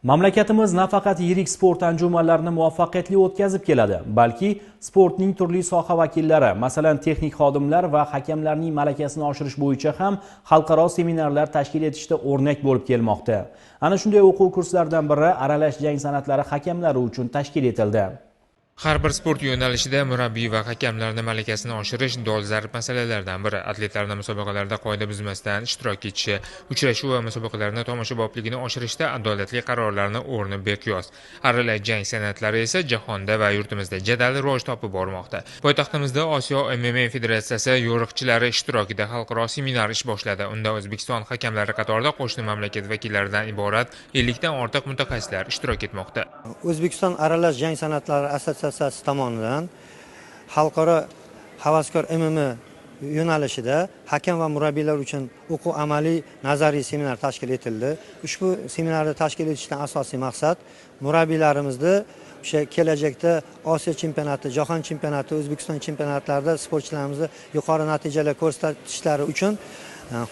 Mamlakatimiz nafaqat yirik sport anjumanlarini muvaffaqiyatli o'tkazib keladi, balki sportning turli soha vakillari, masalan, texnik xodimlar va hakamlarning malakasini oshirish bo'yicha ham xalqaro seminarlar tashkil etishda o'rnak bo'lib kelmoqda. Ana shunday o'quv kurslaridan biri aralash jang san'atlari hakamlari uchun tashkil etildi. Har bir sport yo'nalishida murabbiy va hakamlarning malakasini oshirish dolzarb masalalardan biri. Atletlarning musobaqalarda qoida buzmasdan ishtirok etishi, uchrashuv va musobaqalarning tomoshabobligini oshirishda adolatli qarorlarning o'rni beqiyos. Aralash jang san'atlari esa jahonda va yurtimizda jadal rivoj topib bormoqda. Poytaxtimizda Osiyo MMA federatsiyasi yo'riqchilari ishtirokida xalqaro seminar ish boshladi. Unda O'zbekiston hakamlari qatorida qo'shni mamlakat vakillaridan iborat 50 dan ortiq mutaxassislar ishtirok etmoqda. O'zbekiston aralash jang san'atlari assotsiatsiyasi tomonidan xalqaro havaskor MMA yo'nalishida hakam va murabbiylar uchun o'quv amaliy nazariy seminar tashkil etildi. Ushbu seminarni tashkil etishdan asosiy maqsad murabbiylarimizni o'sha kelajakda Osiyo chempionati, Jahon chempionati, O'zbekiston chempionatlarida sportchilarimizni yuqori natijalar ko'rsatishlari uchun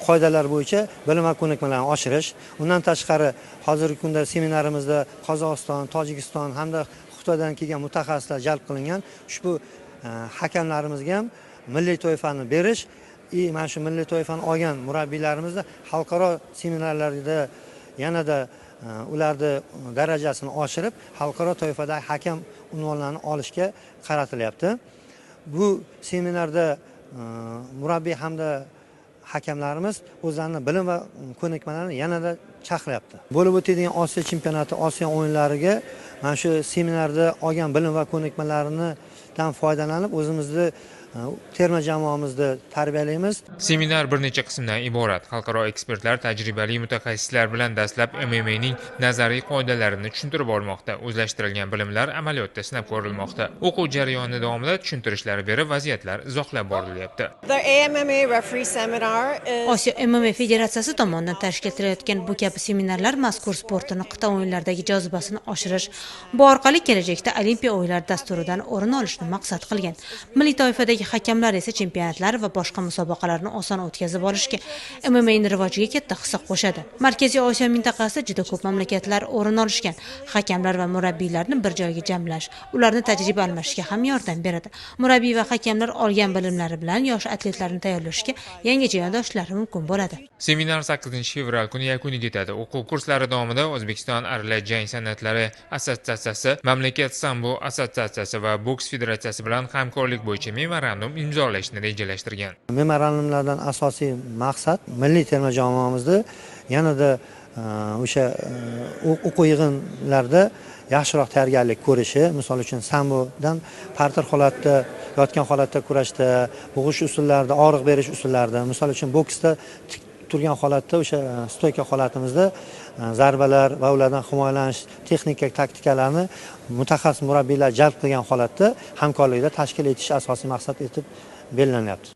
qoidalar bo'yicha bilim va ko'nikmalarni oshirish. Undan tashqari hozirgi kunda seminarimizda Qozog'iston, Tojikiston hamda Xitoydan kelgan mutaxassislar jalb qilingan. Ushbu hakamlarimizga ham milliy toifani berish, mana shu milliy toifani olgan murabbiylarimizni xalqaro seminarlarda yanada ularni darajasini oshirib, xalqaro toifadagi hakam unvonlarini olishga qaratilyapti. Bu seminarda murabbiy hamda hakamlarimiz o'zlarining bilim va ko'nikmalarini yanada chaqiryapti. Bo'lib o'tadigan Osiyo chempionati, Osiyo o'yinlariga mana shu seminarda olgan bilim va ko'nikmalaridan foydalanib o'zimizni terma jamoamizni tarbiyalaymiz. Seminar bir necha qismdan iborat. Xalqaro ekspertlar tajribali mutaxassislar bilan dastlab MMA'ning nazariy qoidalarini tushuntirib bormoqda. O'zlashtirilgan bilimlar amaliyotda sinab ko'rilmoqda. O'quv jarayoni davomida tushuntirishlar berib, vaziyatlar izohlab borilyapti. Osiyo MMA federatsiyasi tomonidan tashkil etilayotgan bu kabi seminarlar mazkur sportning qit'a o'yinlaridagi jozibasini oshirish, bu orqali kelajakda Olimpiya o'yinlari dasturidan o'rin olishni maqsad qilgan. Milliy toifadagi hakamlar esa chempionatlar va boshqa musobaqalarni oson o'tkazib olishga, MMA'ning rivojiga katta hissa qo'shadi. Markaziy Osiyo mintaqasida juda ko'p mamlakatlar o'rin olishgan. Hakamlar va murabbiylarni bir joyga jamlash, ularni tajriba almashishga ham yordam beradi. Murabbiy va hakamlar olgan bilimlari bilan yosh atletlarni tayyorlashga yangicha yondoshishlari mumkin bo'ladi. Seminar 8-fevral kuni yakuniga yetadi. O'quv kurslari davomida O'zbekiston aralash jang san'atlari assotsiatsiyasi, mamlakat sambo assotsiatsiyasi va boks federatsiyasi bilan hamkorlik bo'yicha memorandum imzolashni rejalashtirgan. Memorandumlardan asosiy maqsad milliy terma jamoamizni yanada o'sha o'quv yig'inlarida yaxshiroq tayyorgarlik ko'rishi, misol uchun sambodan parter holatda, yotgan holatda kurashda, bo'g'ish usullarida, og'riq berish usullarida, misol uchun boksda tik turgan holatda o'sha stoyka holatimizda zarbalar va ulardan himoyalanish texnika taktikalarni mutaxassis murabbiylar jalb qilgan holatda hamkorlikda tashkil etish asosiy maqsad etib belgilanyapti.